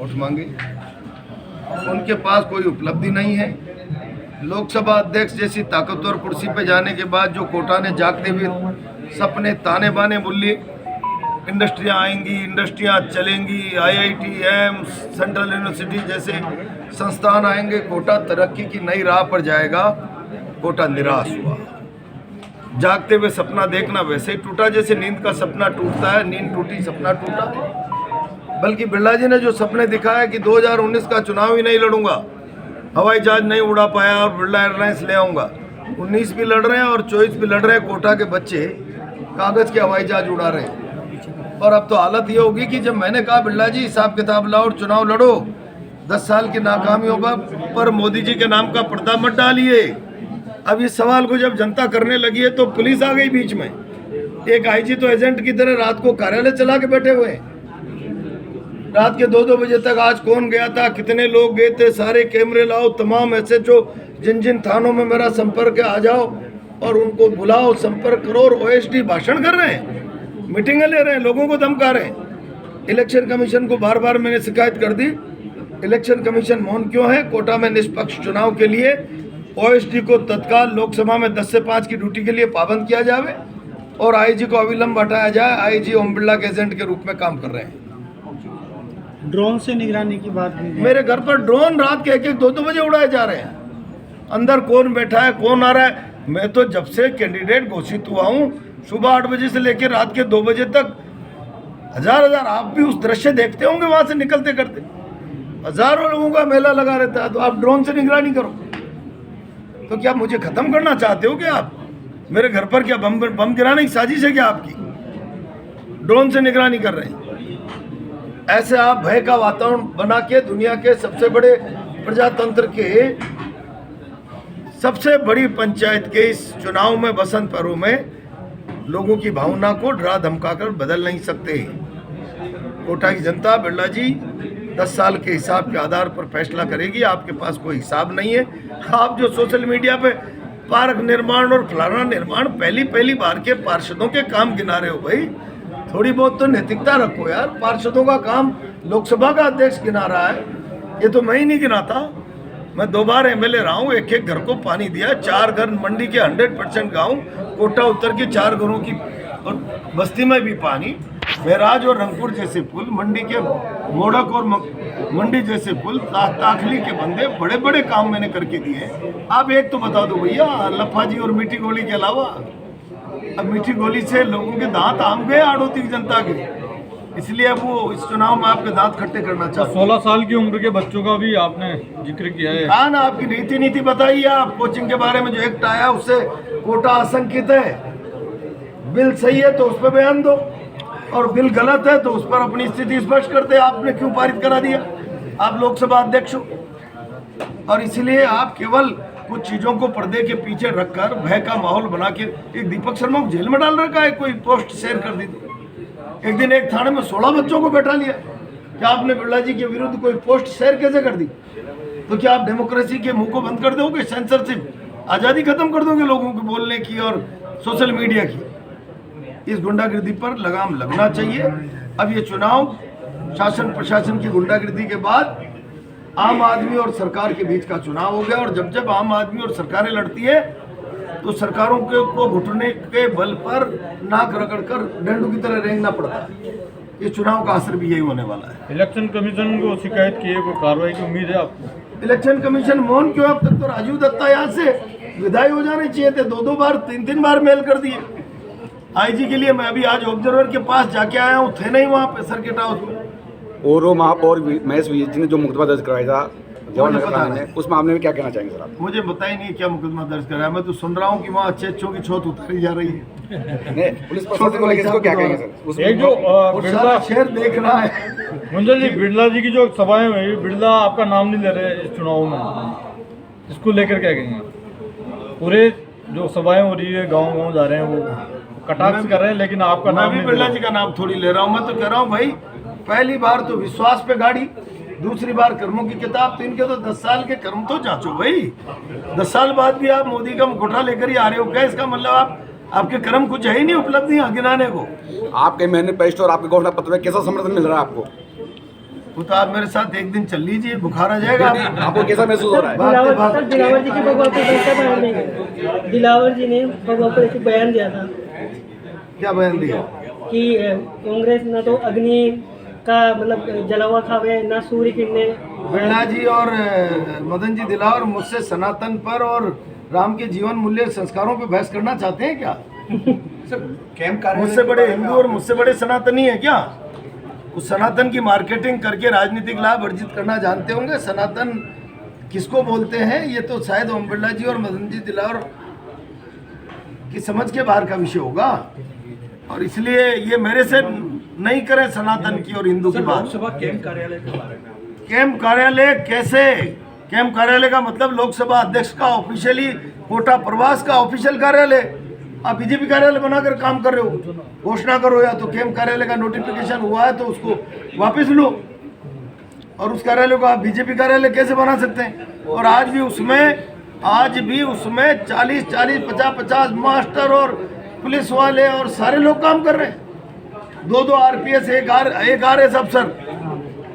Vote मांगे। उनके पास कोई उपलब्धि नहीं है। लोकसभा अध्यक्ष जैसी ताकतवर कुर्सी पे जाने के बाद जो कोटा ने जागते हुए सपने ताने बाने बोली, इंडस्ट्रियाँ आएंगी, इंडस्ट्रियाँ चलेंगी, IIT, एम्स, सेंट्रल यूनिवर्सिटी जैसे संस्थान आएंगे, कोटा तरक्की की नई राह पर जाएगा। कोटा निराश हुआ। जागते हुए सपना देखना वैसे ही टूटा जैसे नींद का सपना टूटता है। नींद टूटी, सपना टूटा। बल्कि बिरला जी ने जो सपने दिखाया कि 2019 का चुनाव ही नहीं लड़ूंगा, हवाई जहाज नहीं उड़ा पाया और बिरला एयरलाइंस ले आऊंगा, 19 भी लड़ रहे हैं और 24 भी लड़ रहे हैं। कोटा के बच्चे कागज के हवाई जहाज उड़ा रहे हैं। और अब तो हालत ये होगी कि जब मैंने कहा बिरला जी हिसाब किताब लाओ और चुनाव लड़ो, 10 साल की नाकामियों पर मोदी जी के नाम का पर्दा मत डालिए। अब इस सवाल को जब जनता करने लगी है तो पुलिस आ गई बीच में। एक IG तो एजेंट की तरह रात को कार्यालय चला के बैठे हुए हैं। रात के 2-2 बजे तक आज कौन गया था, कितने लोग गए थे, सारे कैमरे लाओ, तमाम SHO जिन जिन थानों में मेरा संपर्क है आ जाओ और उनको बुलाओ, संपर्क करो। और OSD भाषण कर रहे हैं, मीटिंगें ले रहे हैं, लोगों को धमका रहे हैं। इलेक्शन कमीशन को बार बार मैंने शिकायत कर दी। इलेक्शन कमीशन मौन क्यों है? कोटा में निष्पक्ष चुनाव के लिए OSD को तत्काल लोकसभा में 10 से 5 की ड्यूटी के लिए पाबंद किया जाए और IG को अविलंब हटाया जाए। IG ओम बिरला के एजेंट के रूप में काम कर रहे हैं। ड्रोन से निगरानी की बात भी मेरे घर पर ड्रोन रात के 1-1, 2-2 बजे उड़ाए जा रहे हैं। अंदर कौन बैठा है, कौन आ रहा है? मैं तो जब से कैंडिडेट घोषित हुआ हूँ, सुबह 8 बजे से लेकर रात के 2 बजे तक हजार आप भी उस दृश्य देखते होंगे, वहां से निकलते करते हजारों लोगों का मेला लगा रहता है। तो आप ड्रोन से निगरानी करो तो क्या मुझे खत्म करना चाहते हो? क्या आप मेरे घर पर क्या बम गिराने की साजिश है क्या आपकी? ड्रोन से निगरानी कर रहे हैं। ऐसे आप भय का वातावरण बना के दुनिया के सबसे बड़े प्रजातंत्र के सबसे बड़ी पंचायत के इस चुनाव में, बसंत पर्व में, लोगों की भावना को डरा धमकाकर बदल नहीं सकते। कोटा की जनता बिरला जी 10 साल के हिसाब के आधार पर फैसला करेगी। आपके पास कोई हिसाब नहीं है। आप जो सोशल मीडिया पे पार्क निर्माण और फलाना निर्माण पहली बार के पार्षदों के काम गिना रहे हो भाई, थोड़ी बहुत तो नैतिकता रखो यार। पार्षदों का काम लोकसभा का अध्यक्ष गिना रहा है, ये तो मैं ही नहीं गिनाता। मैं 2 बार MLA रहा हूँ, एक घर को पानी दिया, 4 घर मंडी के 100% गाँव, कोटा उत्तर के 4 घरों की और बस्ती में भी पानी, बैराज और रंगपुर जैसे पुल, मंडी के मोड़क और मंडी जैसे पुल, ताखली के बंदे, बड़े बड़े काम मैंने करके दिए। आप एक तो बता दो भैया, लफाजी और मीठी गोली के अलावा। अब मीठी गोली से लोगों के दांत आम गए आड़ोती की जनता के, इसलिए अब वो इस चुनाव में आपके दांत खट्टे करना चाहते। 16 साल की उम्र के बच्चों का भी आपने जिक्र किया है। हाँ ना, आपकी नीति बताइए। आप कोचिंग के बारे में जो एक्ट आया उससे कोटा आशंकित है। बिल सही है तो उस पर बयान दो और बिल गलत है तो उस पर अपनी स्थिति स्पष्ट करते। आपने क्यों पारित करा दिया? आप लोकसभा अध्यक्ष हो और इसीलिए आप केवल कुछ चीजों को पर्दे के पीछे रखकर भय का माहौल बना के एक दीपक शर्मा को जेल में डाल रखा है। कोई पोस्ट शेयर कर दी तो एक दिन एक थाने में 16 बच्चों को बैठा लिया। क्या आपने बिरला जी के विरुद्ध कोई पोस्ट शेयर कैसे कर दी? तो क्या आप डेमोक्रेसी के मुंह को बंद कर दोगे? सेंसरशिप, आज़ादी खत्म कर दोगे लोगों को बोलने की और सोशल मीडिया की? इस गुंडागिर्दी पर लगाम लगना चाहिए। अब ये चुनाव शासन प्रशासन की गुंडागिर्दी के बाद आम आदमी और सरकार के बीच का चुनाव हो गया और जब आम आदमी और सरकारें लड़ती है तो सरकारों को घुटने के बल पर नाक रगड़कर डंडू की तरह रेंगना पड़ता है। ये चुनाव का असर भी यही होने वाला है। इलेक्शन कमीशन को शिकायत की है, कोई कार्रवाई की उम्मीद है आपको? इलेक्शन कमीशन मौन क्यों? अब तक तो राजीव दत्ता यहाँ से विदाई हो जाने चाहिए थे। 2-2 बार 3-3 बार मेल कर दिए। IG के लिए मैं अभी आज ऑब्जर्वर के पास जाके आया हूँ, थे नहीं वहाँ पे सर्किट हाउस में। और वो महापौर महेश जी ने जो मुकदमा दर्ज कराया था जवाहर थाने में, उस मामले में क्या कहना चाहेंगे सर आप? मुझे पता ही नहीं क्या मुकदमा दर्ज कराया। मैं तो सुन रहा हूँ कि वहाँ अच्छे की छत उतारी जा रही है। पुलिस प्रशासन को लेकर इसको क्या कहेंगे सर? एक जो सारा शहर देख रहा है। मंजल जी, बिरला जी की जो सभाएं हुई, बिरला आपका नाम नहीं ले रहे इस चुनाव में, इसको लेकर क्या कहेंगे? पूरे जो सभाएं हो रही है, गाँव जा रहे हैं, वो कटाक्ष कर रहे हैं, लेकिन आपका नाम भी बिरला जी का नाम थोड़ी ले रहा हूँ। मैं तो कह रहा हूँ भाई, पहली बार तो विश्वास पे गाड़ी, दूसरी बार कर्मों की किताब। तो इनके तो 10 साल के कर्म तो जांचो भाई। 10 साल बाद भी आप मोदी का मुखौटा लेकर ही आ रहे हो क्या? इसका मतलब आपके कर्म कुछ है ही नहीं, उपलब्धियां गिनाने को। आपके मैनिफेस्टो और आपके घोषणा पत्र में कैसा समर्थन मिल रहा है आपको? वो तो आप मेरे साथ एक दिन चल लीजिए, बुखार आ जाएगा आपको। आपको कैसा महसूस हो रहा है? भागते भागते दिलावर जी की भगवा पर कैसा बयान नहीं गया? दिलावर जी ने भगवा पर एक बयान दिया था क्या बयान दिया? कि कांग्रेस ना तो अग्नि का मतलब जला हुआ खावे, ना सूर्य किरणें। बिरला जी और मदन जी दिलावर मुझसे सनातन पर और राम के जीवन मूल्य संस्कारों पे बहस करना चाहते हैं क्या? मुझसे बड़े हिंदू और मुझसे बड़े सनातनी है क्या? उस सनातन की मार्केटिंग करके राजनीतिक लाभ अर्जित करना जानते होंगे। सनातन किसको बोलते हैं ये तो शायद ओम बिरला जी और मदन जी दिलावर की समझ के बाहर का विषय होगा, और इसलिए ये मेरे से नहीं करें सनातन की और हिंदू की बात। लोकसभा कैंप कार्यालय के बारे में कैंप कार्यालय कैसे? कैंप कार्यालय का मतलब लोकसभा अध्यक्ष का ऑफिशियली कोटा प्रवास का ऑफिशियल कार्यालय। आप बीजेपी कार्यालय बनाकर काम कर रहे हो, घोषणा करो, या तो कैंप कार्यालय का नोटिफिकेशन हुआ है तो उसको वापस लो, और उस कार्यालय को आप बीजेपी कार्यालय कैसे बना सकते हैं? और आज भी उसमें 40, 50 मास्टर और पुलिस वाले और सारे लोग काम कर रहे हैं, 2 आरपीएस, एक आरएस अफसर।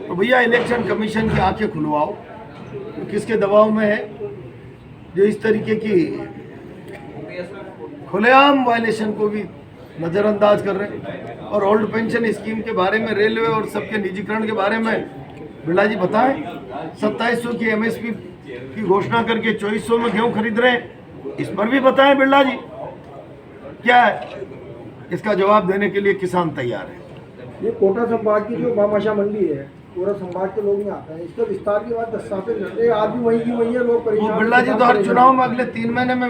तो भैया इलेक्शन कमीशन की आंखें खुलवाओ, तो किसके दबाव में है जो इस तरीके की खुलेआम वायलेशन को भी नज़रअंदाज कर रहे हैं। और ओल्ड पेंशन स्कीम के बारे में, रेलवे और सबके निजीकरण के बारे में बिरला जी बताएं। 2700 की एमएसपी की घोषणा करके 2400 में गेहूं खरीद रहे हैं, इस पर भी बताएं बिरला जी क्या है। इसका जवाब देने के लिए किसान तैयार है। ये कोटा संभाग की जो भामाशाह मंडी है, पूरा संभाग के लोग यहाँ आते हैं, इसके विस्तार के बाद 10 साल से आज भी वही की वही है, लोग वो परेशान। बिरला जी तो हर चुनाव में अगले 3 महीने में